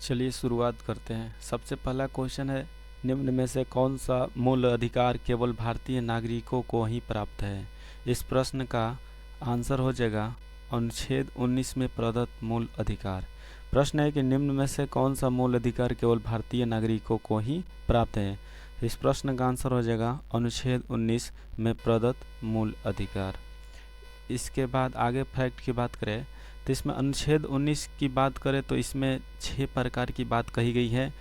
चलिए शुरुआत करते हैं। सबसे पहला क्वेश्चन है, निम्न में से कौन सा मूल अधिकार केवल भारतीय नागरिकों को ही प्राप्त है? इस प्रश्न का आंसर हो जाएगा अनुच्छेद 19 में प्रदत्त मूल अधिकार। प्रश्न है कि निम्न में से कौन सा मूल अधिकार केवल भारतीय नागरिकों को ही प्राप्त है? इस प्रश्न का आंसर हो जाएगा अनुच्छेद 19 में प्रदत्त मूल अधिकार। इसके बाद आगे फैक्ट की बात करें तो इसमें अनुच्छेद 19 की बात करें तो इसमें 6 प्रकार की बात कही गई है।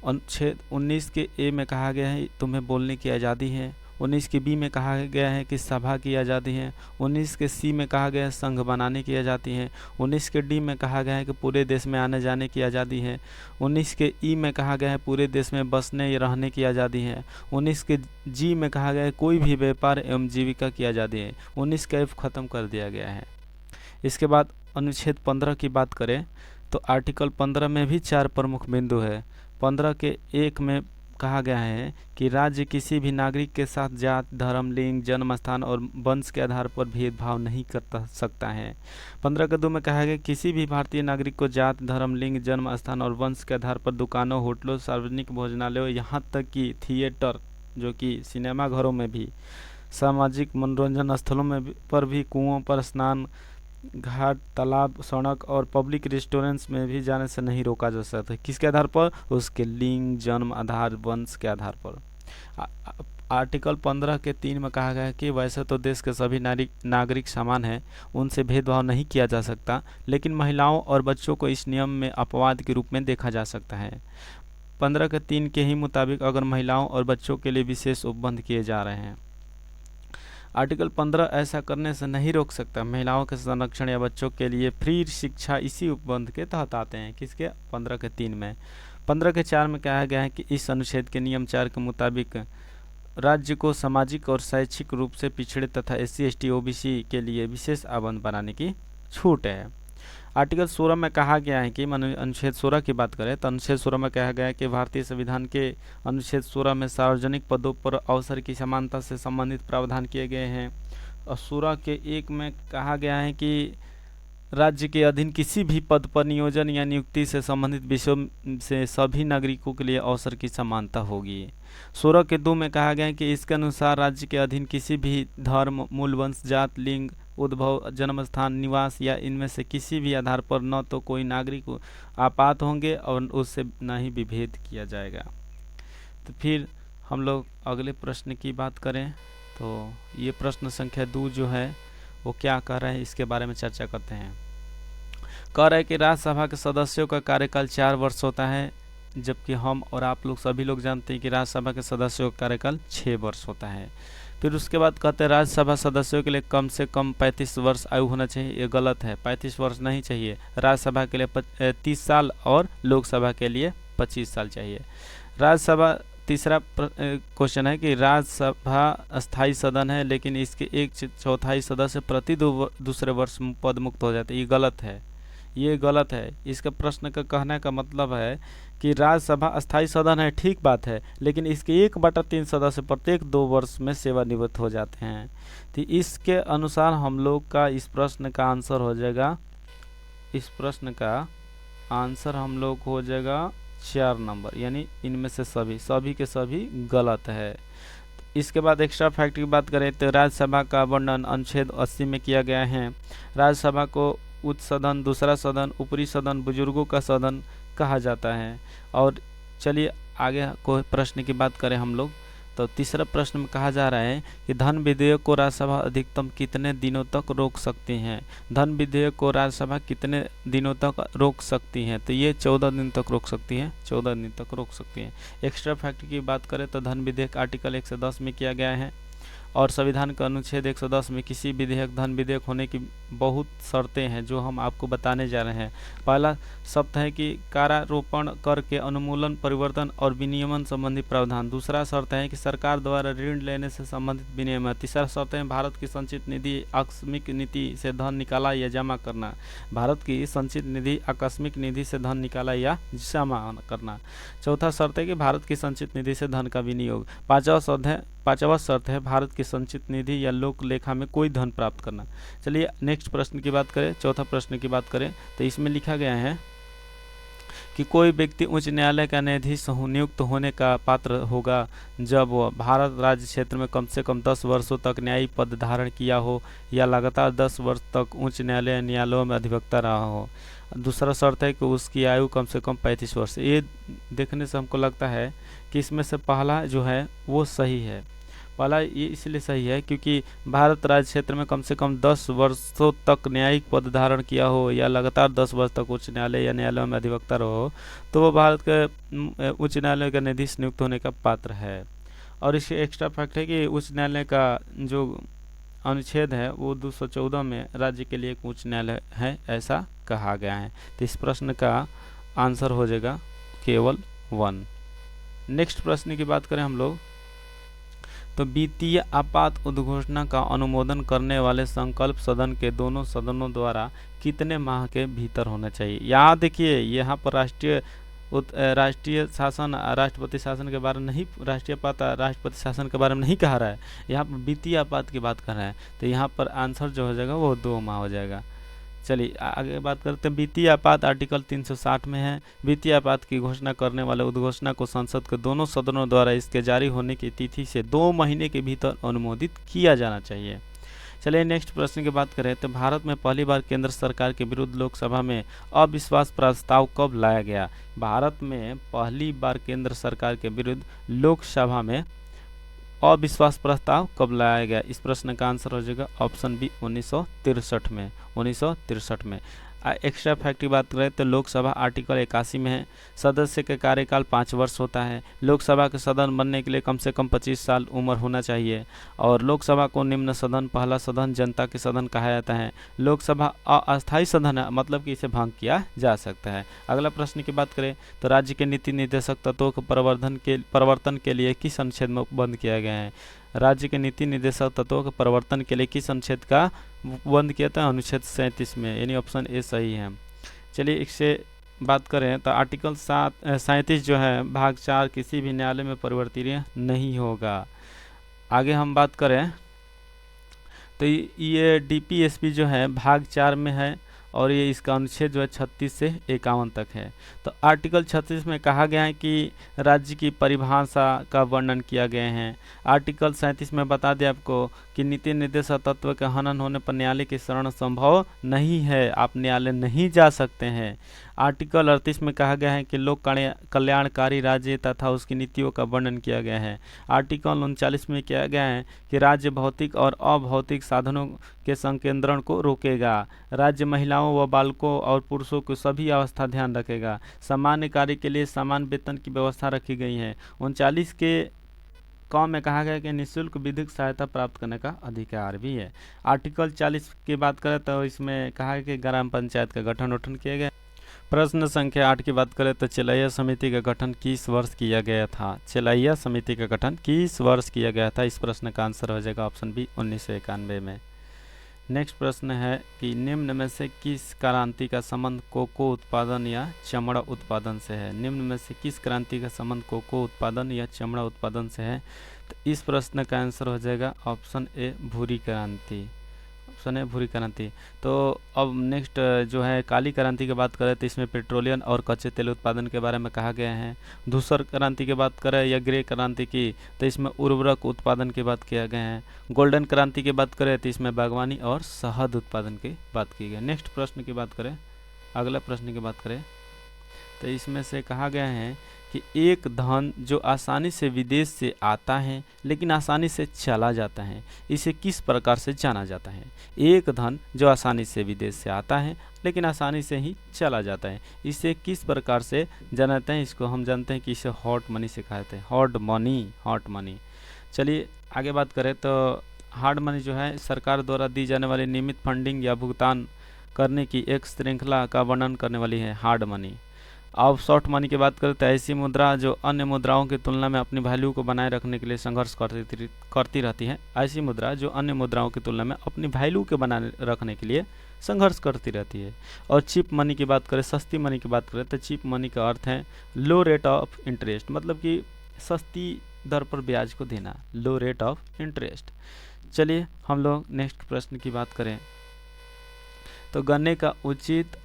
अनुच्छेद 19 के ए में कहा गया है तुम्हें बोलने की आज़ादी है। 19 के बी में कहा गया है कि सभा की आज़ादी है। 19 के सी में कहा गया है संघ बनाने की आज़ादी है। 19 के डी में कहा गया है कि पूरे देश में आने जाने की आज़ादी है। 19 के ई में कहा गया है पूरे देश में बसने या रहने की आज़ादी है। 19 के जी में कहा गया है कोई भी व्यापार एवं जीविका की आज़ादी है। 19 का एफ खत्म कर दिया गया है। इसके बाद अनुच्छेद 15 की बात करें तो आर्टिकल 15 में भी 4 प्रमुख बिंदु है। 15 के 1 में कहा गया है कि राज्य किसी भी नागरिक के साथ जात, धर्म, लिंग, जन्म स्थान और वंश के आधार पर भेदभाव नहीं कर सकता है। 15 के 2 में कहा गया किसी भी भारतीय नागरिक को जात, धर्म, लिंग, जन्म स्थान और वंश के आधार पर दुकानों, होटलों, सार्वजनिक भोजनालयों, यहाँ तक कि थिएटर जो कि सिनेमा घरों में भी, सामाजिक मनोरंजन स्थलों में पर भी, कुओं पर स्नान, घाट, तालाब, सड़क और पब्लिक रेस्टोरेंट्स में भी जाने से नहीं रोका जा सकता। किसके आधार पर? उसके लिंग, जन्म, आधार, वंश के आधार पर। आर्टिकल 15 के 3 में कहा गया है कि वैसे तो देश के सभी नागरिक समान हैं, उनसे भेदभाव नहीं किया जा सकता, लेकिन महिलाओं और बच्चों को इस नियम में अपवाद के रूप में देखा जा सकता है। 15 के 3 के ही मुताबिक अगर महिलाओं और बच्चों के लिए विशेष उपबंध किए जा रहे हैं। आर्टिकल 15 ऐसा करने से नहीं रोक सकता। महिलाओं के संरक्षण या बच्चों के लिए फ्री शिक्षा इसी उपबंध के तहत आते हैं। किसके? 15 के 3 में। 15 के 4 में कहा गया है कि इस अनुच्छेद के नियम 4 के मुताबिक राज्य को सामाजिक और शैक्षिक रूप से पिछड़े तथा SC, ST, OBC के लिए विशेष आबंध बनाने की छूट है। आर्टिकल 16 में कहा गया है कि अनुच्छेद 16 की बात करें तो अनुच्छेद 16 में कहा गया है कि भारतीय संविधान के अनुच्छेद 16 में सार्वजनिक पदों पर अवसर की समानता से संबंधित प्रावधान किए गए हैं। और 16 के 1 में कहा गया है कि राज्य के अधीन किसी भी पद पर नियोजन या नियुक्ति से संबंधित विषयों से सभी नागरिकों के लिए अवसर की समानता होगी। 16 के 2 में कहा गया है कि इसके अनुसार राज्य के अधीन किसी भी धर्म, मूल वंश, जात, लिंग, उद्भव, जन्म स्थान, निवास या इनमें से किसी भी आधार पर न तो कोई नागरिक आपात होंगे और उससे न ही विभेद किया जाएगा। तो फिर हम लोग अगले प्रश्न की बात करें तो ये प्रश्न संख्या 2 जो है वो क्या कह रहा है इसके बारे में चर्चा करते हैं। कह रहा है कि राज्यसभा के सदस्यों का कार्यकाल 4 वर्ष होता है, जबकि हम और आप लोग सभी लोग जानते हैं कि राज्यसभा के सदस्यों का कार्यकाल 6 वर्ष होता है। फिर उसके बाद कहते हैं राज्यसभा सदस्यों के लिए कम से कम 35 वर्ष आयु होना चाहिए। ये गलत है, 35 वर्ष नहीं चाहिए। राज्यसभा के लिए 30 साल और लोकसभा के लिए 25 साल चाहिए। राज्यसभा तीसरा क्वेश्चन है कि राज्यसभा अस्थायी सदन है, लेकिन इसके 1/4 सदस्य प्रति दूसरे वर्ष पद मुक्त हो जाते हैं। ये गलत है, ये गलत है। इसका प्रश्न का कहने का मतलब है कि राज्यसभा अस्थायी सदन है, ठीक बात है, लेकिन इसके 1/3 सदस्य प्रत्येक 2 वर्ष में सेवानिवृत्त हो जाते हैं। तो इसके अनुसार हम लोग का इस प्रश्न का आंसर हो जाएगा, इस प्रश्न का आंसर हम लोग हो जाएगा 4 नंबर, यानी इनमें से सभी के सभी गलत है। इसके बाद एक्स्ट्रा फैक्ट की बात करें तो राज्यसभा का वर्णन अनुच्छेद 80 में किया गया है। राज्यसभा को उच्च सदन, दूसरा सदन, ऊपरी सदन, बुजुर्गों का सदन कहा जाता है। और चलिए आगे कोई प्रश्न की बात करें हम लोग तो तीसरा प्रश्न में कहा जा रहा है कि धन विधेयक को राज्यसभा अधिकतम कितने दिनों तक रोक सकती हैं? धन विधेयक को राज्यसभा कितने दिनों तक रोक सकती हैं? तो ये 14 दिन तक रोक सकती है, 14 दिन तक रोक सकती है। एक्स्ट्रा फैक्ट की बात करें तो धन विधेयक आर्टिकल 110 में किया गया है और संविधान का अनुच्छेद 110 में किसी विधेयक धन विधेयक होने की बहुत शर्तें हैं जो हम आपको बताने जा रहे हैं। पहला शर्त है कि कारारोपण कर के अनुमूलन, परिवर्तन और विनियमन संबंधी प्रावधान। दूसरा शर्त है कि सरकार द्वारा ऋण लेने से संबंधित विनियमन। तीसरा शर्त है भारत की संचित निधि आकस्मिक नीति से धन निकाला या जमा करना। भारत की संचित निधि आकस्मिक निधि से धन निकाला या जमा करना। चौथा शर्त है कि भारत की संचित निधि से धन का विनियोग। पांचवा शर्त है भारत की संचित निधि या लोक लेखा में कोई धन प्राप्त करना। चलिए नेक्स्ट प्रश्न की बात करें, चौथा प्रश्न की बात करें तो इसमें लिखा गया है कि कोई व्यक्ति उच्च न्यायालय का न्यायाधीश नियुक्त होने का पात्र होगा जब वह भारत राज्य क्षेत्र में कम से कम 10 वर्षों तक न्यायिक पद धारण किया हो या लगातार 10 वर्ष तक उच्च न्यायालयों में अधिवक्ता रहा हो। दूसरा शर्त है कि उसकी आयु कम से कम 35 वर्ष। ये देखने से हमको लगता है कि इसमें से पहला जो है वो सही है। पहला ये इसलिए सही है क्योंकि भारत राज्य क्षेत्र में कम से कम 10 वर्षों तक न्यायिक पद धारण किया हो या लगातार 10 वर्ष तक उच्च न्यायालय या न्यायालय में अधिवक्ता रहो तो वो भारत के उच्च न्यायालय का न्यायाधीश नियुक्त होने का पात्र है। और इसके एक्स्ट्रा फैक्ट है कि उच्च न्यायालय का जो अनुच्छेद है वो 214 में राज्य के लिए एक उच्च न्यायालय है ऐसा कहा गया है। तो इस प्रश्न का आंसर हो जाएगा केवल 1। नेक्स्ट प्रश्न की बात करें हम लोग तो वित्तीय आपात उद्घोषणा का अनुमोदन करने वाले संकल्प सदन के दोनों सदनों द्वारा कितने माह के भीतर होना चाहिए। यहाँ देखिए यहाँ पर राष्ट्रीय शासन राष्ट्रपति शासन के बारे में नहीं, राष्ट्रीय आपात राष्ट्रपति शासन के बारे में नहीं कहा रहा है, यहाँ पर वित्तीय आपात की बात कर रहा है। तो यहाँ पर आंसर जो हो जाएगा वो 2 माह हो जाएगा। चलिए आगे बात करते हैं। वित्तीय आपात आर्टिकल 360 में है। वित्तीय आपात की घोषणा करने वाले उद्घोषणा को संसद के दोनों सदनों द्वारा इसके जारी होने की तिथि से 2 महीने के भीतर अनुमोदित किया जाना चाहिए। चलिए नेक्स्ट प्रश्न की बात करें तो भारत में पहली बार केंद्र सरकार के विरुद्ध लोकसभा में अविश्वास प्रस्ताव कब लाया गया। भारत में पहली बार केंद्र सरकार के विरुद्ध लोकसभा में अविश्वास प्रस्ताव कब लाया गया। इस प्रश्न का आंसर हो जाएगा ऑप्शन बी 1963 में। 1963 में। एक्स्ट्रा फैक्ट की बात करें तो लोकसभा आर्टिकल 81 में है। सदस्य के कार्यकाल 5 वर्ष होता है। लोकसभा के सदन बनने के लिए कम से कम 25 साल उम्र होना चाहिए और लोकसभा को निम्न सदन, पहला सदन जनता के सदन कहा जाता है। लोकसभा अस्थायी सदन है, मतलब कि इसे भंग किया जा सकता है। अगला प्रश्न की बात करें तो राज्य के नीति निर्देशक तत्वों के परिवर्तन के लिए किस अनुच्छेद में बंद किया गया है। राज्य के नीति निर्देशक तत्वों के परिवर्तन के लिए किस अनुच्छेद का बंद किया था। अनुच्छेद 37 में, यानी ऑप्शन ए सही है। चलिए इससे बात करें तो आर्टिकल 37 जो है भाग 4 किसी भी न्यायालय में परिवर्तनीय नहीं होगा। आगे हम बात करें तो ये डीपीएसपी जो है भाग 4 में है और ये इसका अनुच्छेद जो है 36 से 51 तक है। तो आर्टिकल 36 में कहा गया है कि राज्य की परिभाषा का वर्णन किया गया है। आर्टिकल 37 में बता दें आपको कि नीति निर्देशक तत्व के हनन होने पर न्यायालय की शरण संभव नहीं है, आप न्यायालय नहीं जा सकते हैं। आर्टिकल 38 में कहा गया है कि लोक कल्याणकारी राज्य तथा उसकी नीतियों का वर्णन किया गया है। आर्टिकल 39 में किया गया है कि राज्य भौतिक और अभौतिक साधनों के संकेंद्रण को रोकेगा। राज्य महिलाओं व बालकों और पुरुषों को सभी अवस्था ध्यान रखेगा। सामान्य कार्य के लिए समान वेतन की व्यवस्था रखी गई है। 39 के कॉम में कहा गया कि निःशुल्क विधिक सहायता प्राप्त करने का अधिकार भी है। आर्टिकल 40 की बात करें तो इसमें कहा है कि ग्राम पंचायत का गठन किया गया। प्रश्न संख्या 8 की बात करें तो चेलैया समिति का गठन किस वर्ष किया गया था। चेलैया समिति का गठन किस वर्ष किया गया था। इस प्रश्न का आंसर हो जाएगा ऑप्शन बी 1991 में। नेक्स्ट प्रश्न है कि निम्न में से किस क्रांति का संबंध कोको उत्पादन या चमड़ा उत्पादन से है। निम्न में से किस क्रांति का संबंध कोको उत्पादन या चमड़ा उत्पादन से है। तो इस प्रश्न का आंसर हो जाएगा ऑप्शन ए भूरी क्रांति। ऑप्शन है भूरी क्रांति। तो अब नेक्स्ट जो है काली क्रांति की बात करें तो इसमें पेट्रोलियम और कच्चे तेल उत्पादन के बारे में कहा गया है। धूसर क्रांति की बात करें या ग्रे क्रांति की तो इसमें उर्वरक उत्पादन की बात किया गया है। गोल्डन क्रांति की बात करें तो इसमें बागवानी और शहद उत्पादन की बात की गई। नेक्स्ट प्रश्न की बात करें, अगला प्रश्न की बात करें तो इसमें से कहा गया है कि एक धन जो आसानी से विदेश से आता है लेकिन आसानी से चला जाता है, इसे किस प्रकार से जाना जाता है। एक धन जो आसानी से विदेश से आता है लेकिन आसानी से ही चला जाता है, इसे किस प्रकार से जाना जाता है। इसको हम जानते हैं कि इसे हॉट मनी से कहा जाता है। Hot money. चलिए आगे बात करें तो हार्ड मनी जो है सरकार द्वारा दी जाने वाली नियमित फंडिंग या भुगतान करने की एक श्रृंखला का वर्णन करने वाली है हार्ड मनी। अब सॉफ्ट मनी की बात करें तो ऐसी मुद्रा जो अन्य मुद्राओं की तुलना में अपनी वैल्यू को बनाए रखने के लिए संघर्ष करती रहती है। ऐसी मुद्रा जो अन्य मुद्राओं की तुलना में अपनी वैल्यू के बनाए रखने के लिए संघर्ष करती रहती है। और चीप मनी की बात करें, सस्ती मनी की बात करें तो चीप मनी का अर्थ है लो रेट ऑफ इंटरेस्ट, मतलब कि सस्ती दर पर ब्याज को देना, लो रेट ऑफ इंटरेस्ट। चलिए हम लोग नेक्स्ट प्रश्न की बात करें तो गन्ने का उचित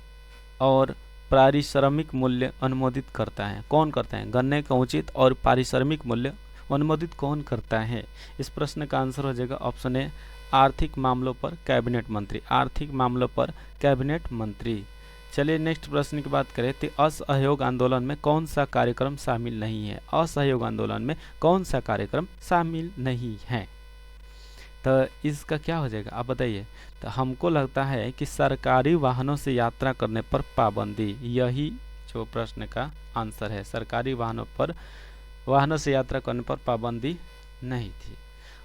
और पारिश्रमिक मूल्य अनुमोदित करता है? कौन करता है? गन्ने का उचित और पारिश्रमिक मूल्य अनुमोदित कौन करता है? इस प्रश्न का आंसर हो जाएगा ऑप्शन ए, आर्थिक मामलों पर कैबिनेट मंत्री। आर्थिक मामलों पर कैबिनेट मंत्री। चलिए नेक्स्ट प्रश्न की बात करें तो असहयोग आंदोलन में कौन सा कार्यक्रम शामिल नहीं है? असहयोग आंदोलन में कौन सा कार्यक्रम शामिल नहीं है? तो इसका क्या हो जाएगा आप बताइए। तो हमको लगता है कि सरकारी वाहनों से यात्रा करने पर पाबंदी, यही जो प्रश्न का आंसर है। सरकारी वाहनों से यात्रा करने पर पाबंदी नहीं थी।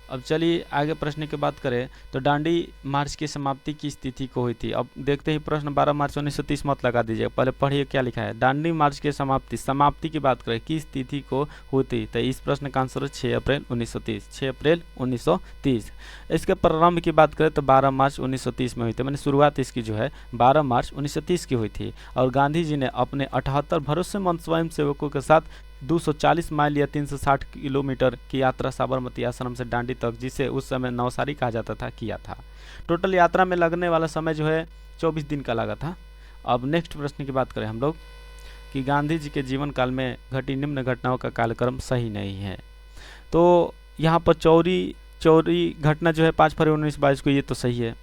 अब चलिए आगे प्रश्न की बात करें तो दांडी मार्च की समाप्ति किस तिथि को हुई थी? अब देखते ही प्रश्न 12 मार्च 1930 मत लगा दीजिएगा, पहले पढ़िए क्या लिखा है। दांडी मार्च की समाप्ति की बात करें किस तिथि को हुई थी? तो इस प्रश्न का आंसर है 6 अप्रैल 1930। 6 अप्रैल 1930। इसके प्रारंभ की बात करें तो 12 मार्च 1930 में हुई थी, मैंने शुरुआत इसकी जो है 12 मार्च 1930 की हुई थी। और गांधी जी ने अपने 78 भरोसेमंद स्वयंसेवकों के साथ 240 माइल या 360 किलोमीटर की यात्रा साबरमती आश्रम से दांडी तक, जिसे उस समय नवसारी कहा जाता था, किया था। टोटल यात्रा में लगने वाला समय जो है 24 दिन का लगा था। अब नेक्स्ट प्रश्न की बात करें हम लोग कि गांधी जी के जीवन काल में घटी निम्न घटनाओं का कालक्रम सही नहीं है। तो यहाँ पर चोरी घटना जो है 5 फरवरी 1922 को, ये तो सही है।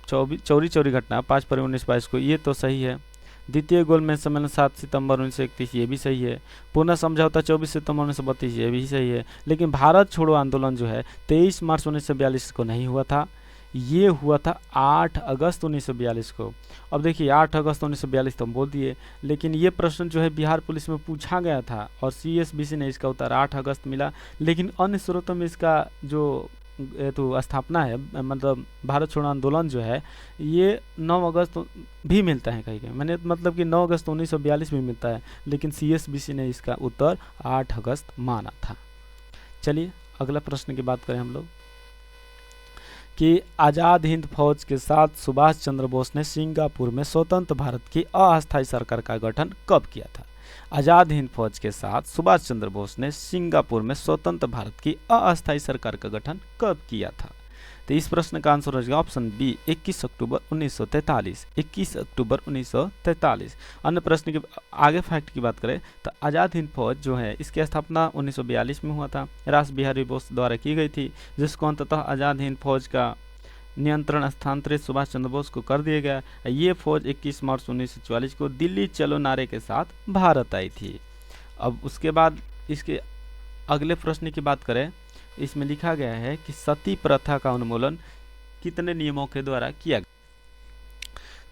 चोरी घटना 5 फरवरी 1922 को, ये तो सही है। द्वितीय गोलमेज सम्मेलन 7 सितंबर 1931, ये भी सही है। पुनः समझौता 24 सितंबर 1932, ये भी सही है। लेकिन भारत छोड़ो आंदोलन जो है 23 मार्च 1942 को नहीं हुआ था, ये हुआ था 8 अगस्त 1942 को। अब देखिए 8 अगस्त 1942 तो हम बोल दिए, लेकिन ये प्रश्न जो है बिहार पुलिस में पूछा गया था और CSBC ने इसका उत्तर 8 अगस्त मिला। लेकिन अन्य स्रोतों में इसका जो तो स्थापना है, मतलब भारत छोड़ो आंदोलन जो है, ये 9 अगस्त भी मिलता है कहीं मैंने, मतलब कि 9 अगस्त 1942 भी मिलता है, लेकिन CSBC ने इसका उत्तर 8 अगस्त माना था। चलिए अगला प्रश्न की बात करें हम लोग कि आज़ाद हिंद फौज के साथ सुभाष चंद्र बोस ने सिंगापुर में स्वतंत्र भारत की अस्थायी सरकार का गठन कब किया था? आज़ाद हिंद फौज के साथ सुभाष चंद्र बोस ने सिंगापुर में स्वतंत्र भारत की अस्थायी सरकार का गठन कब किया था? तो इस प्रश्न का आंसर हो जाएगा ऑप्शन बी, 21 अक्टूबर 1943। 21 अक्टूबर 1943। अन्य प्रश्न के आगे फैक्ट की बात करें तो आज़ाद हिंद फौज जो है इसकी स्थापना 1942 में हुआ था, रास बिहारी बोस द्वारा की गई थी, जिसको अंततः आज़ाद हिंद फौज का नियंत्रण स्थानांतरित सुभाष चंद्र बोस को कर दिया गया। ये फौज 21 मार्च 1944 को दिल्ली चलो नारे के साथ भारत आई थी। अब उसके बाद इसके अगले प्रश्न की बात करें, इसमें लिखा गया है कि सती प्रथा का उन्मूलन कितने नियमों के द्वारा किया गया?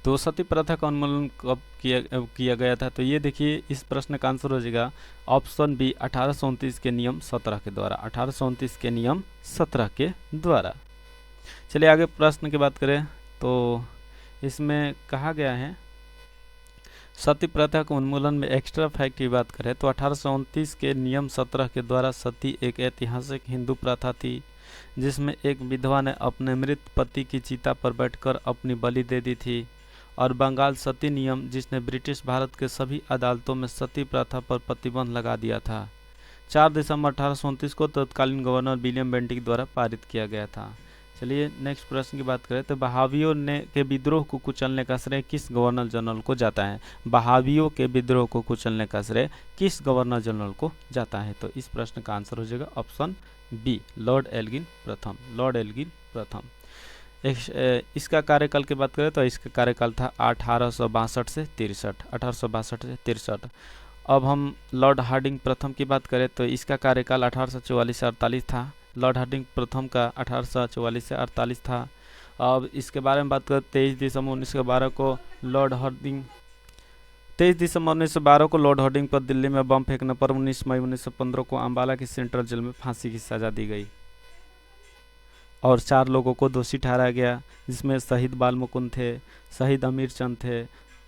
तो सती प्रथा का उन्मूलन कब किया गया था? तो ये देखिए इस प्रश्न का आंसर हो जाएगा ऑप्शन बी, 1829 के नियम 17 के द्वारा। 1829 के नियम 17 के द्वारा। चलिए आगे प्रश्न की बात करें तो इसमें कहा गया है सती प्रथा के उन्मूलन में एक्स्ट्रा फैक्ट की बात करें तो 1829 के नियम 17 के द्वारा सती एक ऐतिहासिक हिंदू प्रथा थी, जिसमें एक विधवा ने अपने मृत पति की चिता पर बैठकर अपनी बलि दे दी थी। और बंगाल सती नियम, जिसने ब्रिटिश भारत के सभी अदालतों में सती प्रथा पर प्रतिबंध लगा दिया था, 4 दिसंबर 1829 को तत्कालीन गवर्नर विलियम बेंटिक द्वारा पारित किया गया था। चलिए नेक्स्ट प्रश्न की बात करें तो बहावियों के विद्रोह को कुचलने का श्रेय किस गवर्नर जनरल को जाता है? बहावियों के विद्रोह को कुचलने का श्रेय किस गवर्नर जनरल को जाता है? तो इस प्रश्न का आंसर हो जाएगा ऑप्शन बी, लॉर्ड एल्गिन प्रथम। लॉर्ड एल्गिन प्रथम। इसका कार्यकाल की बात करें तो इसका कार्यकाल था 1862 से 63। 1862 से 63। अब हम लॉर्ड हार्डिंग प्रथम की बात करें तो इसका कार्यकाल 1844 से 48 था। लॉर्ड हार्डिंग प्रथम का 1844 से 48 था। अब इसके बारे में बात करें 23 दिसंबर 1912 को लॉर्ड हार्डिंग पर दिल्ली में बम फेंकने पर 19 मई 1915 को अम्बाला की सेंट्रल जेल में फांसी की सजा दी गई और 4 लोगों को दोषी ठहराया गया, जिसमें शहीद बाल मुकुंद थे, शहीद अमीर चंद थे,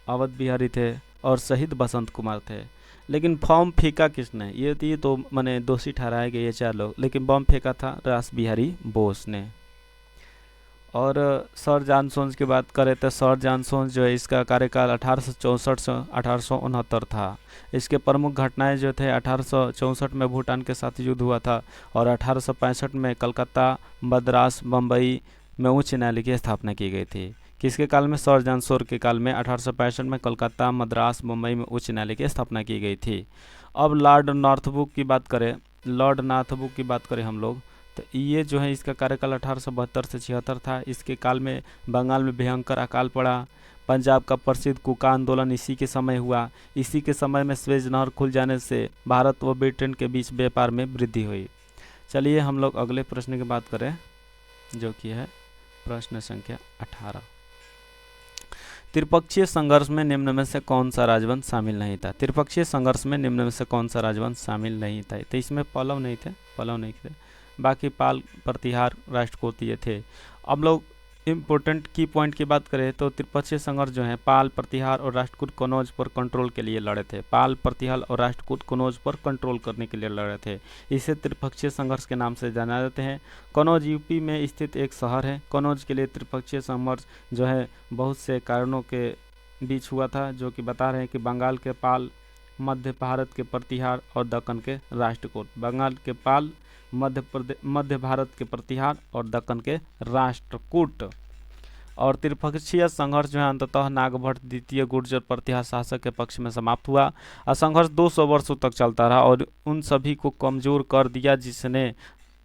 अवध बिहारी थे और शहीद बसंत कुमार थे। लेकिन बम फेंका किसने? ये तो मैंने दोषी ठहराए गए ये 4 लोग, लेकिन बम फेंका था रास बिहारी बोस ने। और सर जॉन सोन्स की बात करें तो सर जॉन सोन्स जो है इसका कार्यकाल 1864 से 1869 था। इसके प्रमुख घटनाएं जो थे 1864 में भूटान के साथ युद्ध हुआ था और 1865 में कलकत्ता, मद्रास, बम्बई में उच्च न्यायालय की स्थापना की गई थी। किसके काल में? सर जॉन शोर के काल में 1865 में कलकत्ता, मद्रास, मुंबई में उच्च न्यायालय की स्थापना की गई थी। अब लॉर्ड नॉर्थब्रुक की बात करें, लॉर्ड नॉर्थब्रुक की बात करें हम लोग, तो ये जो है इसका कार्यकाल 1872 से 76 था। इसके काल में बंगाल में भयंकर अकाल पड़ा। पंजाब का प्रसिद्ध कुका आंदोलन इसी के समय हुआ। इसी के समय में स्वेज नहर खुल जाने से भारत व ब्रिटेन के बीच व्यापार में वृद्धि हुई। चलिए हम लोग अगले प्रश्न की बात करें, जो कि है प्रश्न संख्या 18। त्रिपक्षीय संघर्ष में निम्न में से कौन सा राजवंश शामिल नहीं था? त्रिपक्षीय संघर्ष में निम्न में से कौन सा राजवंश शामिल नहीं था? तो इसमें पल्लव नहीं थे, बाकी पाल, प्रतिहार, राष्ट्रकूट ये थे। अब लोग इम्पोर्टेंट की पॉइंट की बात करें तो त्रिपक्षीय संघर्ष जो है पाल, प्रतिहार और राष्ट्रकूट कनौज पर कंट्रोल के लिए लड़े थे। पाल, प्रतिहार और राष्ट्रकूट कनौज पर कंट्रोल करने के लिए लड़े थे। इसे त्रिपक्षीय संघर्ष के नाम से जाना जाते हैं। कनौज यूपी में स्थित एक शहर है। कनौज के लिए त्रिपक्षीय संघर्ष जो है बहुत से कारणों के बीच हुआ था, जो कि बता रहे हैं कि बंगाल के पाल, मध्य भारत के प्रतिहार और दक्कन के राष्ट्रकूट। बंगाल के पाल, मध्य भारत के प्रतिहार और दक्कन के राष्ट्रकूट। और त्रिपक्षीय संघर्ष जो है अंततः नागभट्ट द्वितीय गुर्जर प्रतिहार शासक के पक्ष में समाप्त हुआ। संघर्ष 200 वर्षों तक चलता रहा और उन सभी को कमजोर कर दिया जिसने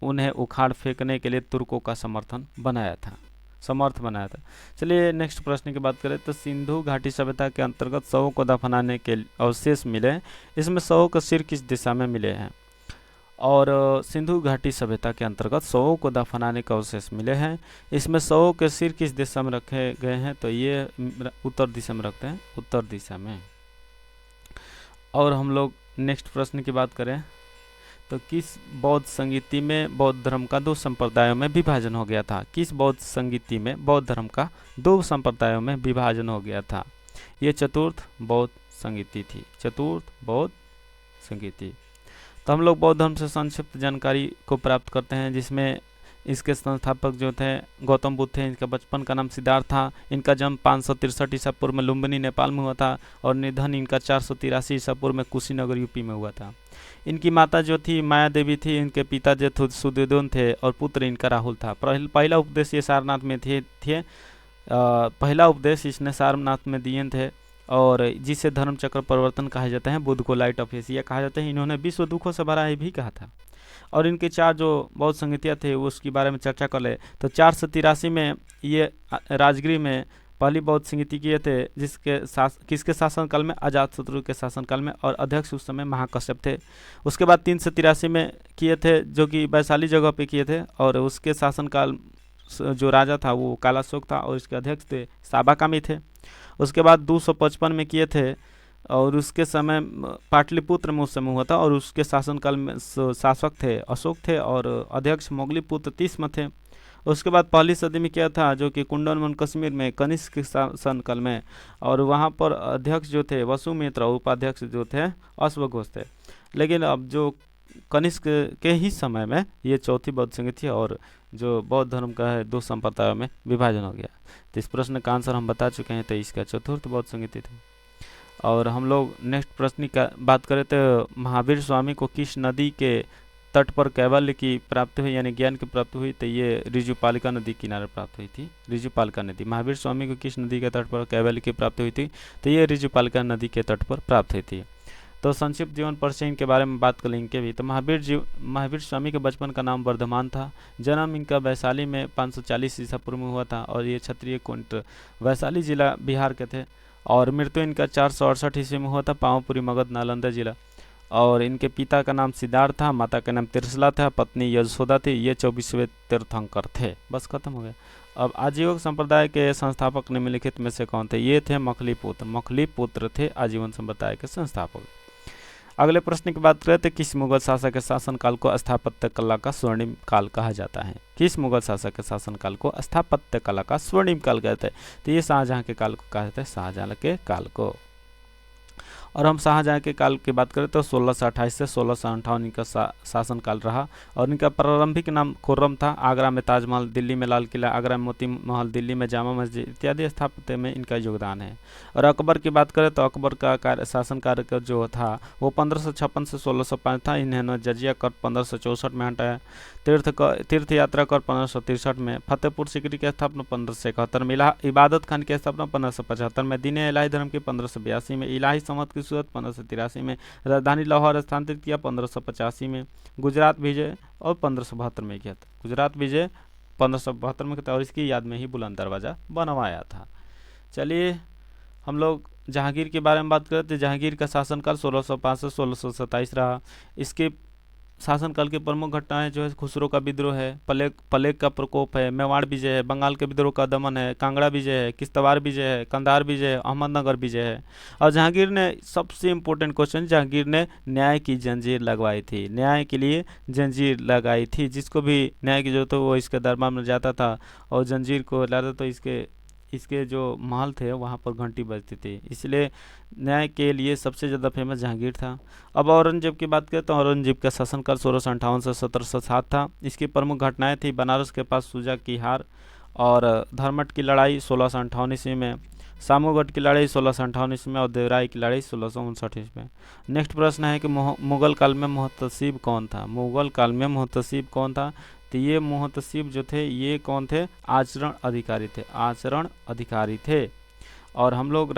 उन्हें उखाड़ फेंकने के लिए तुर्कों का समर्थ बनाया था। चलिए नेक्स्ट प्रश्न की बात करें तो सिंधु घाटी सभ्यता के अंतर्गत शवों को दफनाने के अवशेष मिले। इसमें शवों का सिर किस दिशा में मिले हैं? और सिंधु घाटी सभ्यता के अंतर्गत शवों को दफनाने के अवशेष मिले हैं। इसमें शवों के सिर किस दिशा में रखे गए हैं? तो ये उत्तर दिशा में रखते हैं, उत्तर दिशा में। और हम लोग नेक्स्ट प्रश्न की बात करें तो किस बौद्ध संगीति में बौद्ध धर्म का 2 संप्रदायों में विभाजन हो गया था? किस बौद्ध संगीति में बौद्ध धर्म का 2 संप्रदायों में विभाजन हो गया था? ये चतुर्थ बौद्ध संगीति थी, चतुर्थ बौद्ध संगीति। तो हम लोग बौद्ध धर्म से संक्षिप्त जानकारी को प्राप्त करते हैं, जिसमें इसके संस्थापक जो थे गौतम बुद्ध थे। इनका बचपन का नाम सिद्धार्थ था। इनका जन्म 563 ईसा पूर्व में लुम्बिनी नेपाल में हुआ था और निधन इनका 483 ईसा पूर्व में कुशीनगर यूपी में हुआ था। इनकी माता जो थी माया देवी थी। इनके पिता जो सुदोधन थे और पुत्र इनका राहुल था। पहला उपदेश ये सारनाथ में थे पहला उपदेश इसने सारनाथ में दिए थे और जिसे धर्म चक्र परिवर्तन कहा जाता है, बुद्ध को लाइट ऑफ एशिया कहा जाता है। इन्होंने विश्व दुखों से भरा है भी कहा था। और इनके 4 जो बौद्ध संगीतियाँ थे उसके बारे में चर्चा कर ले तो 483 में ये राजगिरी में पहली बौद्ध संगीति किए थे, किसके शासनकाल में? अजातशत्रु के शासनकाल में, और अध्यक्ष उस समय महाकश्यप थे। उसके बाद 383 में किए थे, जो कि वैशाली जगह पे किए थे, और उसके शासनकाल जो राजा था वो कालाशोक था और इसके अध्यक्ष थे साबाकामी थे। उसके बाद 255 में किए थे और उसके समय पाटलिपुत्र में उस समय हुआ था और उसके शासनकाल में शासक थे अशोक थे और अध्यक्ष मोगलीपुत्र तीसम थे। उसके बाद पहली सदी में किया था, जो कि कुंडनवन कश्मीर में कनिष्क के शासनकाल में, और वहाँ पर अध्यक्ष जो थे वसुमित्र और उपाध्यक्ष जो थे अश्वघोष थे। लेकिन अब जो कनिष्क के ही समय में ये चौथी बौद्ध संगीति थी और जो बौद्ध धर्म का है 2 संप्रदायों में विभाजन हो गया। तो इस प्रश्न का आंसर हम बता चुके हैं, तो इसका चतुर्थ बौद्ध संगीति थी। और हम लोग नेक्स्ट प्रश्न का बात करें तो महावीर स्वामी को किस नदी के तट पर कैवल्य की प्राप्ति हुई, यानी ज्ञान की प्राप्ति हुई? तो ये ऋजुपालिका नदी किनारे प्राप्त हुई थी, ऋजुपालिका नदी। महावीर स्वामी को किस नदी के तट पर कैवल्य की प्राप्ति हुई थी? तो ये ऋजुपालिका नदी के तट पर प्राप्त हुई थी। तो संक्षिप्त जीवन परिचय इनके बारे में बात कर लेंगे भी। तो महावीर स्वामी के बचपन का नाम वर्धमान था। जन्म इनका वैशाली में 540 ईसा पूर्व में हुआ था और ये क्षत्रिय कुंट वैशाली जिला बिहार के थे। और मृत्यु इनका 468 ईस्वी में हुआ था, पावापुरी मगध नालंदा जिला। और इनके पिता का नाम सिद्धार्थ था, माता का नाम त्रिशला था, पत्नी यशोदा थी। ये 24वें तीर्थंकर थे। बस खत्म हो गया। अब आजीवन संप्रदाय के संस्थापक निम्नलिखित में से कौन थे? ये थे मखलीपुत्र थे आजीवन संप्रदाय के संस्थापक। अगले प्रश्न की बात करें तो किस मुगल शासक के शासनकाल को स्थापत्य कला का स्वर्णिम काल कहा जाता है? किस मुगल शासक के शासनकाल को स्थापत्य कला का स्वर्णिम काल कहते हैं? तो ये शाहजहां के काल को कहा जाता है, शाहजहां के काल को। और हम शाहजहां के काल की बात करें तो 1628 से 1658 इनका शासनकाल रहा। और इनका प्रारंभिक नाम खुर्रम था। आगरा में ताजमहल, दिल्ली में लाल किला, आगरा में मोती महल, दिल्ली में जामा मस्जिद इत्यादि स्थापत्य में इनका योगदान है। और अकबर की बात करें तो अकबर का शासन कार्य जो था वो 1556 से 1605 था। इन्होंने जजिया कर 1564 में हटाया। तीर्थ यात्रा कर 1563 में, फतेहपुर सीकरी की स्थापना 1571 में, इबादत खान की स्थापना 1575 में, दीन इलाही धर्म की 1582 में, इलाही संवत की शुरुआत 1583 में, राजधानी लाहौर स्थानांतरित किया 1585 में, गुजरात विजय और 1572 में किया था। गुजरात विजय 1572 में किया और इसकी याद में ही बुलंद दरवाज़ा बनवाया था। चलिए हम लोग जहांगीर के बारे में बात करें तो जहांगीर का शासनकाल 1605 से 1627 रहा। इसके शासनकाल की प्रमुख घटनाएं जो है खुसरो का विद्रोह है, प्लेग का प्रकोप है, मेवाड़ विजय है, बंगाल के विद्रोह का दमन है, कांगड़ा विजय है, किश्तवाड़ विजय है, कंधार विजय है, अहमदनगर विजय है। और जहांगीर ने सबसे इम्पोर्टेंट क्वेश्चन, जहांगीर ने न्याय की जंजीर लगवाई थी, न्याय के लिए जंजीर लगाई थी। जिसको भी न्याय की जरूरत हो वो इसके दरबार में जाता था और जंजीर को लाता, तो इसके जो महल थे वहाँ पर घंटी बजती थी। इसलिए न्याय के लिए सबसे ज़्यादा फेमस जहांगीर था। अब औरंगजेब की बात करें तो औरंगजेब का शासनकाल 1658 से 1707 था। इसकी प्रमुख घटनाएं थी बनारस के पास सूजा की हार और धर्मट की लड़ाई 1658 ईस्वी में, सामूगढ़ की लड़ाई 1658 ईस्वी में और देवराई की लड़ाई 1659 ईस्वी में। नेक्स्ट प्रश्न है कि मुगल काल में मुहतसिब कौन था? मुगल काल में मुहतसिब कौन था? तो ये मुहतसिब जो थे ये कौन थे? आचरण अधिकारी थे, आचरण अधिकारी थे। और हम लोग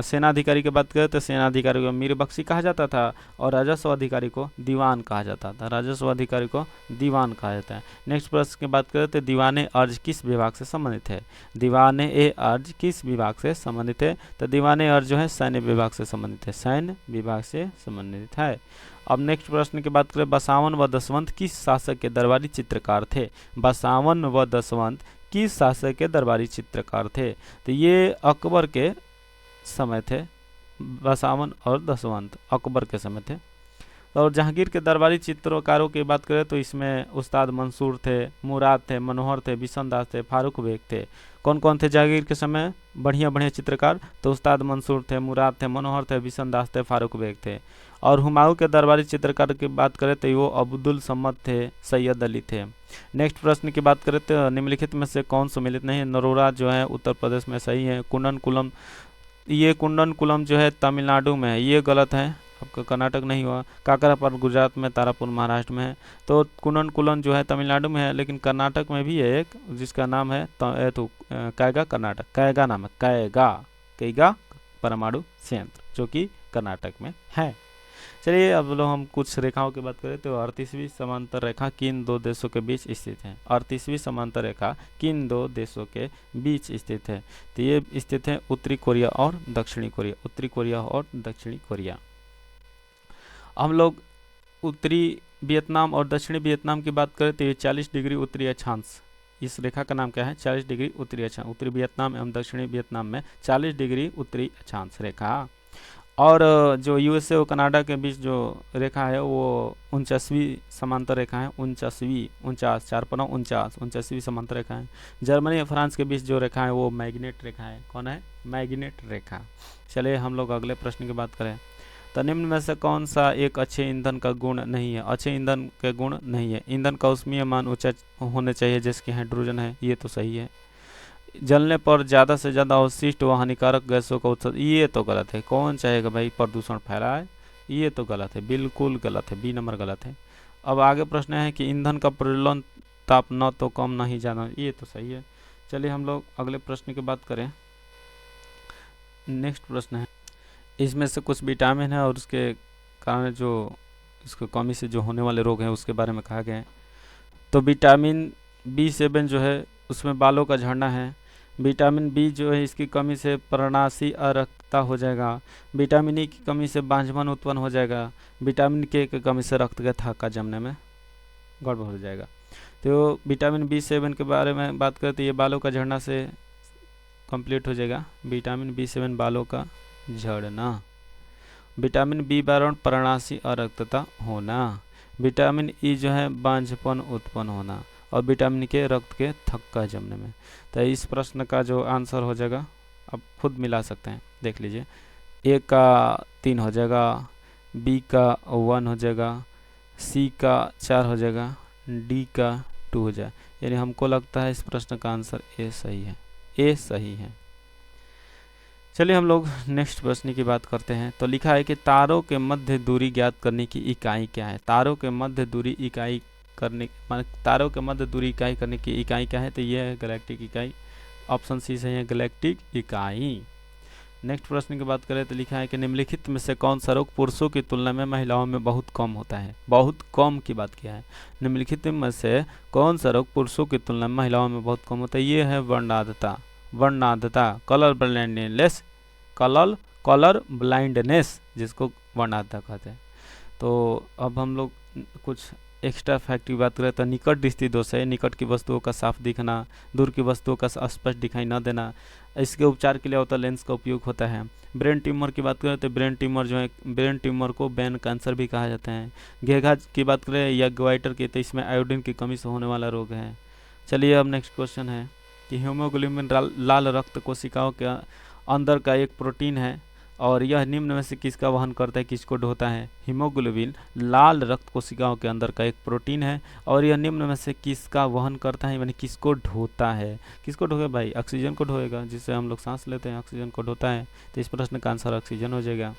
सेनाधिकारी की बात करें तो सेनाधिकारी को मीर बख्शी कहा जाता था और राजस्व अधिकारी को दीवान कहा जाता था, राजस्व अधिकारी को दीवान कहा जाता है। नेक्स्ट प्रश्न की बात करें तो दीवाने अर्ज किस विभाग से संबंधित है? दीवाने अर्ज किस विभाग से संबंधित है? तो दीवाने अर्ज जो है सैन्य विभाग से संबंधित है, सैन्य विभाग से संबंधित है। अब नेक्स्ट प्रश्न की बात करें, बसावन व दसवंत किस शासक के दरबारी चित्रकार थे? बसावन व दसवंत किस शासक के दरबारी चित्रकार थे? तो ये अकबर के समय थे, बसावन और दसवंत अकबर के समय थे। और जहांगीर के दरबारी चित्रकारों की बात करें तो इसमें उस्ताद मंसूर थे, मुराद थे, मनोहर थे, बिशनदास थे, फारूक बेग थे। कौन कौन थे जहांगीर के समय बढ़िया बढ़िया चित्रकार? तो उस्ताद मंसूर थे, मुराद थे, मनोहर थे, बिशनदास थे, फारूक बेग थे। और हुमायूं के दरबारी चित्रकार की बात करें तो वो अब्दुल सम्मद थे, सैयद अली थे। नेक्स्ट प्रश्न की बात करें तो निम्नलिखित में से कौन सम्मिलित नहीं है? नरोरा जो है उत्तर प्रदेश में सही है। कुंडनकुलम, ये कुंडनकुलम जो है तमिलनाडु में है, ये गलत है, आपका कर्नाटक नहीं हुआ। काकरापार गुजरात में, तारापुर महाराष्ट्र में है। तो कुंडनकुलम जो है तमिलनाडु में है, लेकिन कर्नाटक में भी है एक जिसका नाम है कैगा, कर्नाटक, कैगा नाम है, कैगा परमाणु संयंत्र जो कि कर्नाटक में है। चलिए अब लोग हम कुछ रेखाओं की बात करें तो 38वीं समांतर रेखा किन दो देशों के बीच स्थित है? 38वीं समांतर रेखा किन दो देशों के बीच स्थित है? तो ये स्थित है उत्तरी कोरिया और दक्षिणी कोरिया, उत्तरी कोरिया और दक्षिणी कोरिया। हम लोग उत्तरी वियतनाम और दक्षिणी वियतनाम की बात करें तो ये 40 डिग्री उत्तरी अक्षांश, इस रेखा का नाम क्या है? 40 डिग्री उत्तरी अक्षांश। उत्तरी वियतनाम एवं दक्षिणी वियतनाम में 40 डिग्री उत्तरी अक्षांश रेखा। और जो यूएसए और कनाडा के बीच जो रेखा है वो 49वीं समांतर रेखा है, 49वीं समांतर रेखा है। जर्मनी और फ्रांस के बीच जो रेखा है वो मैग्नेट रेखा है। कौन है? मैग्नेट रेखा। चलिए हम लोग अगले प्रश्न की बात करें तो निम्न में से कौन सा एक अच्छे ईंधन का गुण नहीं है? अच्छे ईंधन के गुण नहीं है। ईंधन का ऊष्मीय मान ऊंचा होने चाहिए जिसकी हाइड्रोजन है, ये तो सही है। जलने पर ज़्यादा से ज़्यादा अवशिष्ट व हानिकारक गैसों का उत्सर्जन, ये तो गलत है। कौन चाहेगा भाई प्रदूषण फैलाए? ये तो गलत है, बिल्कुल गलत है, बी नंबर गलत है। अब आगे प्रश्न है कि ईंधन का प्रज्वलन ताप न तो कम ना ही ज़्यादा, ये तो सही है। चलिए हम लोग अगले प्रश्न की बात करें। नेक्स्ट प्रश्न है, इसमें से कुछ विटामिन है और उसके कारण जो इसको कमी से जो होने वाले रोग हैं उसके बारे में कहा गया है। तो विटामिन B7 जो है उसमें बालों का झड़ना है। विटामिन बी जो है इसकी कमी से पर्णाशी अरक्तता हो जाएगा। विटामिन ई की कमी से बांझपन उत्पन्न हो जाएगा। विटामिन के की कमी से रक्त का थक्का जमने में गड़बड़ हो जाएगा। तो विटामिन B7 के बारे में बात करते तो ये बालों का झड़ना से कंप्लीट हो जाएगा। विटामिन B7 बालों का झड़ना। विटामिन B12 पर्णाशी अरक्तता होना। विटामिन ई जो है बांझपन उत्पन्न होना। और विटामिन के रक्त के थक्का जमने में। तो इस प्रश्न का जो आंसर हो जाएगा आप खुद मिला सकते हैं, देख लीजिए। ए का 3 हो जाएगा, बी का 1 हो जाएगा, सी का 4 हो जाएगा, डी का 2 हो जाए। यानी हमको लगता है इस प्रश्न का आंसर ए सही है, ए सही है। चलिए हम लोग नेक्स्ट प्रश्न की बात करते हैं। तो लिखा है कि तारों के मध्य दूरी ज्ञात करने की इकाई क्या है? तारों के मध्य दूरी इकाई करने तारों के मध्य दूरी इकाई करने की इकाई क्या है, तो ये है गैलेक्टिक इकाई। ऑप्शन सी सही है, गैलेक्टिक इकाई। नेक्स्ट प्रश्न की बात करें तो लिखा है कि निम्नलिखित में से कौन सा रोग पुरुषों की तुलना में महिलाओं में बहुत कम होता है। बहुत कम की बात किया है। निम्नलिखित में से कौन सा रोग पुरुषों की तुलना में महिलाओं में बहुत कम होता है, ये है वर्णांधता। वर्णांधता, कलर ब्लाइंडनेस, कलर ब्लाइंडनेस जिसको वर्णांधता कहते हैं। तो अब हम लोग कुछ एक्स्ट्रा फैक्ट की बात करें तो निकट दृष्टि दोष है, निकट की वस्तुओं का साफ दिखना, दूर की वस्तुओं का स्पष्ट दिखाई न देना। इसके उपचार के लिए होता लेंस का उपयोग होता है। ब्रेन ट्यूमर की बात करें तो ब्रेन ट्यूमर जो है, ब्रेन ट्यूमर को ब्रेन कैंसर भी कहा जाता है। घेघा की बात करें या ग्वाइटर की, तो इसमें आयोडीन की कमी से होने वाला रोग है। चलिए अब नेक्स्ट क्वेश्चन है कि हीमोग्लोबिन लाल रक्त कोशिकाओं के अंदर का एक प्रोटीन है और यह निम्न में से किसका वहन करता है, किसको ढोता है। हीमोग्लोबिन लाल रक्त कोशिकाओं के अंदर का एक प्रोटीन है और यह निम्न में से किसका वहन करता है, यानी किसको ढोता है। किसको ढोएगा भाई, ऑक्सीजन को ढोएगा, जिससे हम लोग सांस लेते हैं, ऑक्सीजन को ढोता है। तो इस प्रश्न का आंसर ऑक्सीजन हो जाएगा।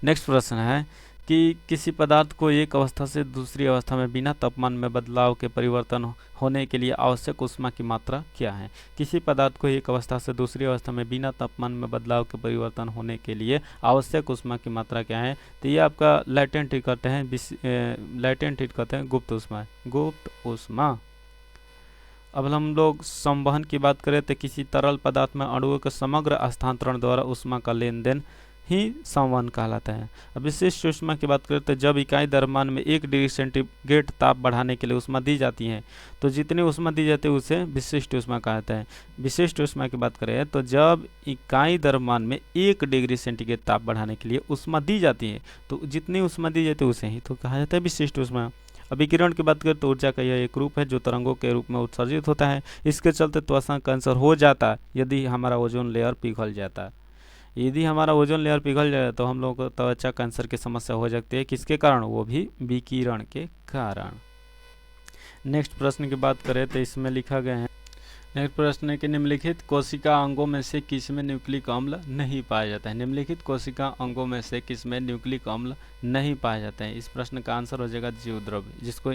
नेक्स्ट प्रश्न है कि किसी पदार्थ को एक अवस्था से दूसरी अवस्था में बिना तापमान में बदलाव के परिवर्तन होने के लिए आवश्यक ऊष्मा की मात्रा क्या है। किसी पदार्थ को एक अवस्था से दूसरी अवस्था में बिना तापमान में बदलाव के परिवर्तन होने के लिए आवश्यक ऊष्मा की मात्रा क्या है, तो ये आपका लैटेंट हीट कहते हैं, लैटेंट हीट कहते हैं, गुप्त ऊष्मा, गुप्त ऊष्मा। अब हम लोग संवहन की बात करें तो किसी तरल पदार्थ में अणुओं के समग्र हस्तांतरण द्वारा ऊष्मा का लेन देन ही संवहन कहलाता है। अब विशिष्ट ऊष्मा की बात करें तो जब इकाई द्रव्यमान में 1 डिग्री सेंटीग्रेड ताप बढ़ाने के लिए ऊष्मा दी जाती है तो जितनी ऊष्मा दी जाती है उसे विशिष्ट ऊष्मा कहा जाता है। विशिष्ट ऊष्मा की बात करें तो जब इकाई द्रव्यमान में 1 डिग्री सेंटीग्रेड ताप बढ़ाने के लिए ऊष्मा दी जाती है तो जितनी ऊष्मा दी जाती है उसे ही तो कहा जाता है विशिष्ट ऊष्मा। अब विकिरण की बात करें तो ऊर्जा का यह एक रूप है जो तरंगों के रूप में उत्सर्जित होता है। इसके चलते त्वचा कैंसर हो जाता है यदि हमारा ओजोन लेयर पिघल जाता है। यदि हमारा ओजोन लेयर पिघल जाए तो हम लोगों को त्वचा कैंसर की समस्या हो सकती है। किसके कारण, वो भी विकिरण के कारण। नेक्स्ट प्रश्न की बात करें तो इसमें लिखा गया है, नेक्स्ट प्रश्न है कि निम्नलिखित कोशिका अंगों में से किसमें न्यूक्लिक अम्ल नहीं पाया जाता है। निम्नलिखित कोशिका अंगों में से किसमें न्यूक्लिक अम्ल नहीं पाया जाता है। इस प्रश्न का आंसर हो जाएगा जीवद्रव्य, जिसको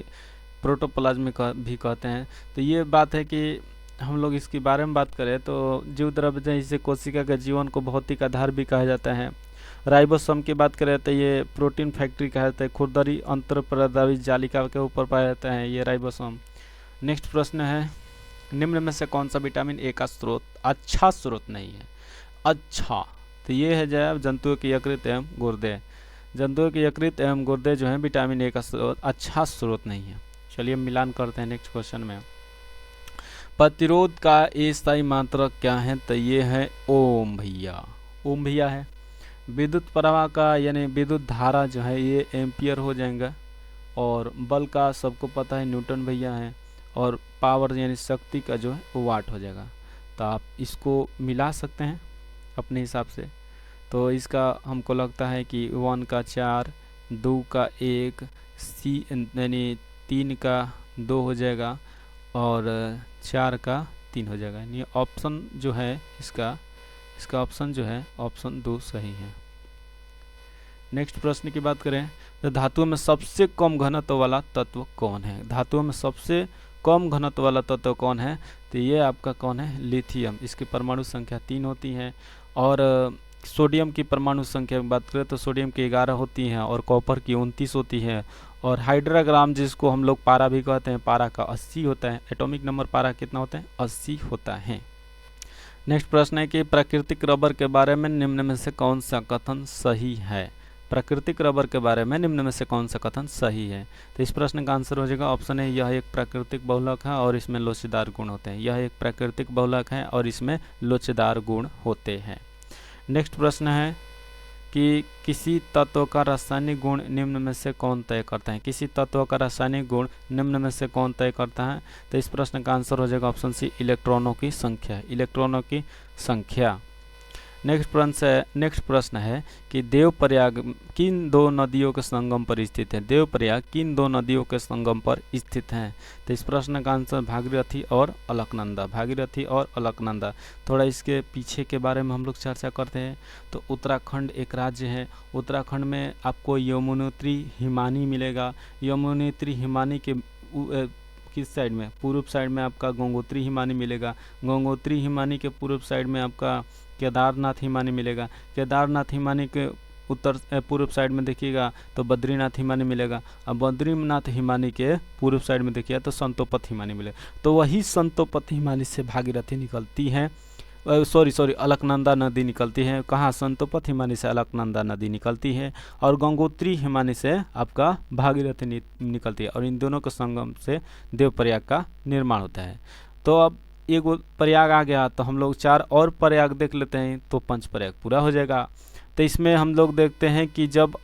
प्रोटोप्लाज्म भी कहते हैं। तो ये बात है कि हम लोग इसके बारे में बात करें तो जीवद्रव्य जैसे कोशिका के जीवन को भौतिक आधार भी कहा जाता है। राइबोसोम की बात करें तो ये प्रोटीन फैक्ट्री कहा जाता है। खुरदरी अंतरप्रदावी जालिका के ऊपर पाया जाता है ये राइबोसोम। नेक्स्ट प्रश्न है, निम्न में से कौन सा विटामिन ए का स्रोत अच्छा स्रोत नहीं है। अच्छा, तो ये है जो जंतुओं के यकृत एवं गुर्दे। जंतुओं के यकृत एवं गुर्दे जो है विटामिन ए का स्रोत अच्छा स्रोत नहीं है। चलिए मिलान करते हैं नेक्स्ट क्वेश्चन में। प्रतिरोध का अस्थायी मात्रक क्या है, तो ये है ओम भैया, ओम भैया है। विद्युत प्रवाह का यानी विद्युत धारा जो है ये एम्पियर हो जाएगा और बल का सबको पता है न्यूटन भैया है और पावर यानी शक्ति का जो है वो वाट हो जाएगा। तो आप इसको मिला सकते हैं अपने हिसाब से। तो इसका हमको लगता है कि 1 का 4, 2 का 1, सी यानी 3 का 2 हो जाएगा और 4 का 3 हो जाएगा। यानी ऑप्शन जो है इसका ऑप्शन जो है ऑप्शन 2 सही है। नेक्स्ट प्रश्न की बात करें तो धातुओं में सबसे कम घनत्व वाला तत्व कौन है। धातुओं में सबसे कम घनत्व वाला तत्व कौन है, तो ये आपका कौन है, लिथियम। इसकी परमाणु संख्या 3 होती है। और सोडियम की परमाणु संख्या की बात करें तो सोडियम की 11 होती हैं और कॉपर की 29 होती है। और हाइड्राग्राम जिसको हम लोग पारा भी कहते हैं, पारा का 80 होता है। एटॉमिक नंबर पारा कितना होता है, 80 होता है। नेक्स्ट प्रश्न है कि प्राकृतिक रबर के बारे में निम्न में से कौन सा कथन सही है। प्राकृतिक रबर के बारे में निम्न में से कौन सा कथन सही है, तो इस प्रश्न का आंसर हो जाएगा ऑप्शन है, यह एक प्राकृतिक बहुलक है और इसमें लोचदार गुण होते हैं। यह एक प्राकृतिक बहुलक है और इसमें लोचदार गुण होते हैं। नेक्स्ट प्रश्न है कि किसी तत्व का रासायनिक गुण निम्न में से कौन तय करता है। किसी तत्व का रासायनिक गुण निम्न में से कौन तय करता है, तो इस प्रश्न का आंसर हो जाएगा ऑप्शन सी, इलेक्ट्रॉनों की संख्या। इलेक्ट्रॉनों की संख्या। नेक्स्ट प्रश्न है कि देवप्रयाग किन दो नदियों के संगम पर स्थित है? देवप्रयाग किन दो नदियों के संगम पर स्थित है? तो इस प्रश्न का आंसर भागीरथी और अलकनंदा, भागीरथी और अलकनंदा। थोड़ा इसके पीछे के बारे में हम लोग चर्चा करते हैं। तो उत्तराखंड एक राज्य है, उत्तराखंड में आपको यमुनोत्री हिमानी मिलेगा। यमुनोत्री हिमानी के किस साइड में? पूर्व साइड में आपका गंगोत्री हिमानी मिलेगा। गंगोत्री हिमानी के पूर्व साइड में आपका केदारनाथ हिमानी मिलेगा। केदारनाथ हिमानी के उत्तर पूर्व साइड में देखिएगा तो बद्रीनाथ हिमानी मिलेगा। अब बद्रीनाथ हिमानी के पूर्व साइड में देखिएगा तो संतोपत हिमानी मिलेगा। तो वही संतोपत हिमानी से भागीरथी निकलती है, सॉरी अलकनंदा नदी निकलती है। कहाँ? संतोपत हिमानी से अलकनंदा नदी निकलती है और गंगोत्री हिमानी से आपका भागीरथी निकलती है और इन दोनों के संगम से देवप्रयाग का निर्माण होता है। तो अब एक प्रयाग आ गया तो हम लोग 4 और प्रयाग देख लेते हैं तो पंचप्रयाग पूरा हो जाएगा। तो इसमें हम लोग देखते हैं कि जब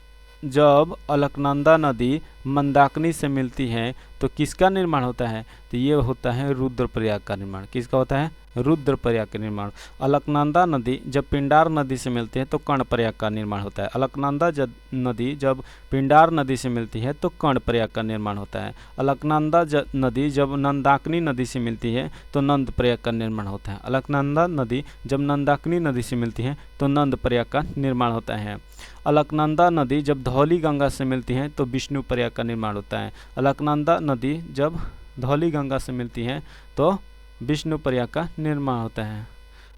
अलकनंदा नदी मंदाकिनी से मिलती है तो किसका निर्माण होता है? तो ये होता है रुद्रप्रयाग का निर्माण। किसका होता है? रुद्रप्रयाग का निर्माण। अलकनंदा नदी जब पिंडार नदी से मिलती है तो कर्णप्रयाग का निर्माण होता है। अलकनंदा नदी जब पिंडार नदी से मिलती है तो कर्णप्रयाग का निर्माण होता है। अलकनंदा नदी जब नंदाकिनी नदी से मिलती है तो नंदप्रयाग का निर्माण होता है। अलकनंदा नदी जब नंदाकिनी नदी से मिलती है तो नंदप्रयाग का निर्माण होता है। अलकनंदा नदी जब धौली गंगा से मिलती है तो विष्णुप्रयाग का निर्माण होता है। अलकनंदा नदी जब धौली गंगा से मिलती है तो विष्णुप्रयाग का निर्माण होता है।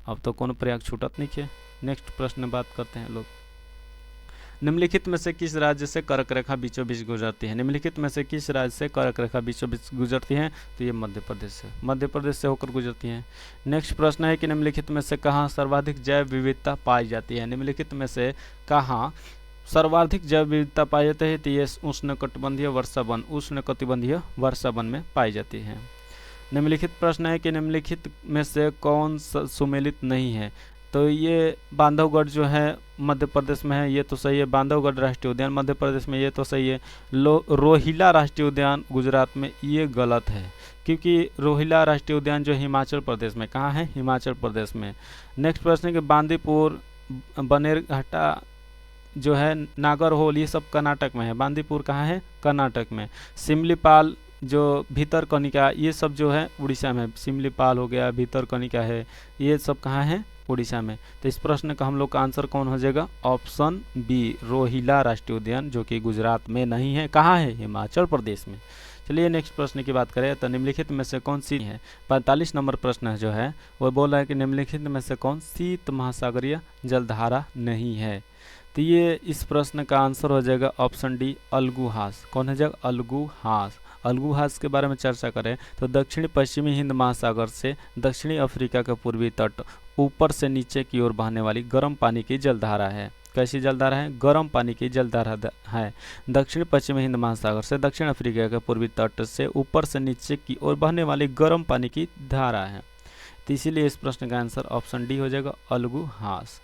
अब तो कौन प्रयाग छूटत नहीं है। नेक्स्ट प्रश्न बात करते हैं लोग। निम्नलिखित में से किस राज्य से कर्क रेखा बीचों बीच गुजरती है? निम्नलिखित में से किस राज्य से कर्क रेखा बीचों बीच गुजरती है? तो ये मध्य प्रदेश से होकर गुजरती है। नेक्स्ट प्रश्न है कि निम्नलिखित में से कहाँ सर्वाधिक जैव विविधता पाई जाती है? निम्नलिखित में से कहाँ सर्वाधिक जैव विविधता पाई जाती है? तो ये उष्णकटिबंधीय वर्षावन में पाई जाती है। निम्नलिखित प्रश्न है कि निम्नलिखित में से कौन सुमेलित नहीं है? तो ये बांधवगढ़ जो है मध्य प्रदेश में है, ये तो सही है। बांधवगढ़ राष्ट्रीय उद्यान मध्य प्रदेश में, ये तो सही है। रोहिला राष्ट्रीय उद्यान गुजरात में, ये गलत है क्योंकि रोहिला राष्ट्रीय उद्यान जो हिमाचल प्रदेश में, कहाँ है? हिमाचल प्रदेश में। नेक्स्ट प्रश्न है कि बांदीपुर, बनेरघट्टा जो है, नागरहोल, ये सब कर्नाटक में है। बांदीपुर कहाँ है? कर्नाटक में। सिमलीपाल जो भीतरकनिका, ये सब जो है उड़ीसा में। सिमलीपाल हो गया, भीतरकनिका है, ये सब कहाँ है? उड़ीसा में। तो इस प्रश्न का हम लोग का आंसर कौन हो जाएगा? ऑप्शन बी, रोहिला राष्ट्रीय उद्यान, जो कि गुजरात में नहीं है। कहाँ है? हिमाचल प्रदेश में। चलिए नेक्स्ट प्रश्न की बात करें तो निम्नलिखित में से कौन सी है? 45 नंबर प्रश्न जो है वो बोल रहा है कि निम्नलिखित में से कौन शीत महासागरीय जलधारा नहीं है? तो ये इस प्रश्न का आंसर हो जाएगा ऑप्शन डी, अलगुहास। कौन हो जाएगा? अलगुहास। अलगुहास के बारे में चर्चा करें तो दक्षिण पश्चिमी हिंद महासागर से दक्षिणी अफ्रीका का पूर्वी तट ऊपर से नीचे की ओर बहने वाली गर्म पानी की जलधारा है। कैसी जलधारा है? गर्म पानी की जलधारा है। दक्षिण पश्चिमी हिंद महासागर से दक्षिण अफ्रीका के पूर्वी तट से ऊपर से नीचे की ओर बहने वाली गर्म पानी की धारा है। तो इसीलिए इस प्रश्न का आंसर ऑप्शन डी हो जाएगा, अलगुहास।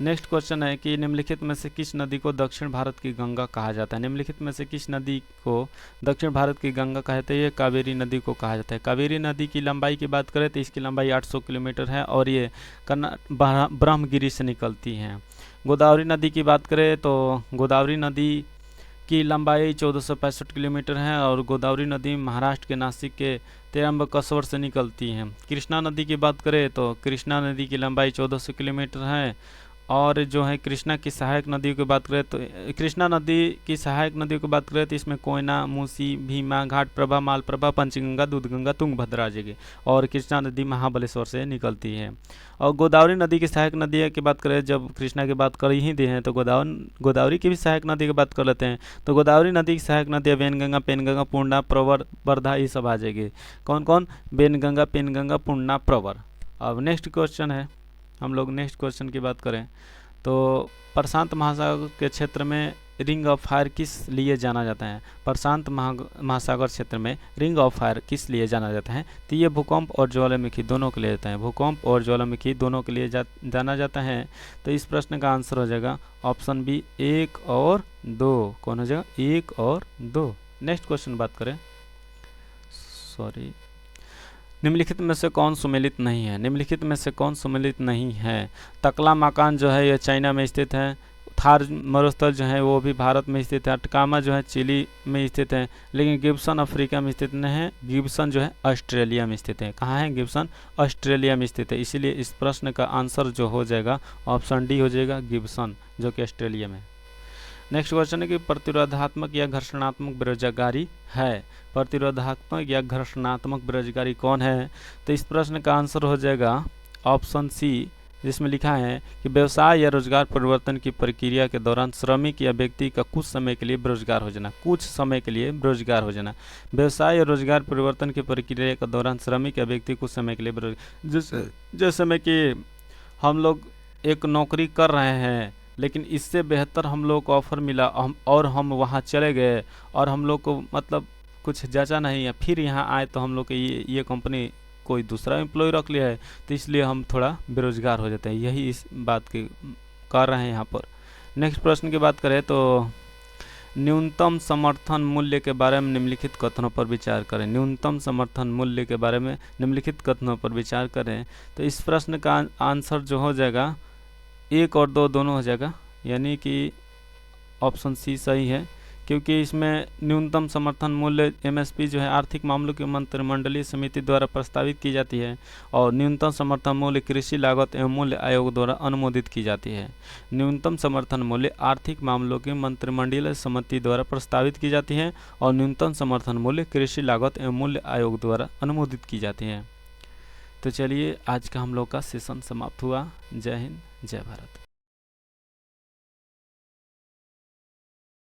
नेक्स्ट क्वेश्चन है कि निम्नलिखित में से किस नदी को दक्षिण भारत की गंगा कहा जाता है? निम्नलिखित में से किस नदी को दक्षिण भारत की गंगा कहा जाता है? ये कावेरी नदी को कहा जाता है। कावेरी नदी की लंबाई की बात करें तो इसकी लंबाई 800 किलोमीटर है और ये ब्रह्मगिरी से निकलती है। गोदावरी नदी की बात करें तो गोदावरी नदी की लंबाई 1465 किलोमीटर है और गोदावरी नदी महाराष्ट्र के नासिक के त्र्यंबकेश्वर से निकलती है। कृष्णा नदी की बात करें तो कृष्णा नदी की लंबाई 1400 किलोमीटर है और जो है कृष्णा की सहायक नदियों की बात करें तो कृष्णा नदी की सहायक नदियों की बात करें तो इसमें कोयना, मूसी, भीमा, घाटप्रभा, मालप्रभा, पंचगंगा, दूधगंगा, तुंगभद्रा आ जाएगी और कृष्णा नदी महाबलेश्वर से निकलती है। और गोदावरी नदी की सहायक नदी की बात करें, जब कृष्णा की बात कर ही दी है तो गोदावरी की भी सहायक नदी की बात कर लेते हैं। तो गोदावरी नदी की सहायक नदी वेनगंगा, पेनगंगा, पूर्णा, प्रवर, वर्धा, ये सब आ जाएगी। कौन कौन? वेनगंगा, पेनगंगा, पूर्णा, प्रवर। अब नेक्स्ट क्वेश्चन है, हम लोग नेक्स्ट क्वेश्चन की बात करें तो प्रशांत महासागर के क्षेत्र में रिंग ऑफ फायर किस लिए जाना जाता है? प्रशांत महासागर क्षेत्र में रिंग ऑफ फायर किस लिए जाना जाता है? तो ये भूकंप और ज्वालामुखी दोनों के लिए जाता है। भूकंप और ज्वालामुखी दोनों के लिए जाना जाता है। तो इस प्रश्न का आंसर हो जाएगा ऑप्शन बी, 1 और 2। कौन हो जाएगा? 1 और 2। नेक्स्ट क्वेश्चन बात करें, सॉरी, निम्नलिखित में से कौन सुमेलित नहीं है? निम्नलिखित में से कौन सुमेलित नहीं है? तकलामाकान जो है ये चाइना में स्थित है। थार मरुस्थल जो है वो भी भारत में स्थित है। अटकामा जो है चिली में स्थित है। लेकिन गिब्सन अफ्रीका में स्थित नहीं है। गिब्सन जो है ऑस्ट्रेलिया में स्थित है। कहाँ है गिब्सन? ऑस्ट्रेलिया में स्थित है। इसीलिए इस प्रश्न का आंसर जो हो जाएगा ऑप्शन डी हो जाएगा, गिब्सन, जो कि ऑस्ट्रेलिया में। नेक्स्ट क्वेश्चन है कि प्रतिरोधात्मक या घर्षणात्मक बेरोजगारी है। प्रतिरोधात्मक या घर्षणात्मक बेरोजगारी कौन है? तो इस प्रश्न का आंसर हो जाएगा ऑप्शन सी, जिसमें लिखा है कि व्यवसाय या रोजगार परिवर्तन की प्रक्रिया के दौरान श्रमिक या व्यक्ति का कुछ समय के लिए बेरोजगार हो जाना। कुछ समय के लिए बेरोजगार हो जाना। व्यवसाय या रोजगार परिवर्तन की प्रक्रिया के दौरान श्रमिक या व्यक्ति कुछ समय के लिए बेरोजगार, जैसे में कि हम लोग एक नौकरी कर रहे हैं लेकिन इससे बेहतर हम लोग को ऑफ़र मिला, और हम वहाँ चले गए और हम लोग को मतलब कुछ जचा नहीं है, फिर यहाँ आए तो हम लोग के ये कंपनी कोई दूसरा एम्प्लॉय रख लिया है, तो इसलिए हम थोड़ा बेरोजगार हो जाते हैं। यही इस बात की कर रहे हैं यहाँ पर। नेक्स्ट प्रश्न की बात करें तो न्यूनतम समर्थन मूल्य के बारे में निम्नलिखित कथनों पर विचार करें। न्यूनतम समर्थन मूल्य के बारे में निम्नलिखित कथनों पर विचार करें। तो इस प्रश्न का आंसर जो हो जाएगा 1 और 2 दोनों हो जाएगा, यानी कि ऑप्शन सी सही है, क्योंकि इसमें न्यूनतम समर्थन मूल्य एमएसपी जो है आर्थिक मामलों की मंत्रिमंडलीय समिति द्वारा प्रस्तावित की जाती है और न्यूनतम समर्थन मूल्य कृषि लागत एवं मूल्य आयोग द्वारा अनुमोदित की जाती है। न्यूनतम समर्थन मूल्य आर्थिक मामलों की मंत्रिमंडलीय समिति द्वारा प्रस्तावित की जाती है और न्यूनतम समर्थन मूल्य कृषि लागत एवं मूल्य आयोग द्वारा अनुमोदित की जाती है। तो चलिए आज का हम लोग का सेशन समाप्त हुआ। जय हिंद, जय भारत।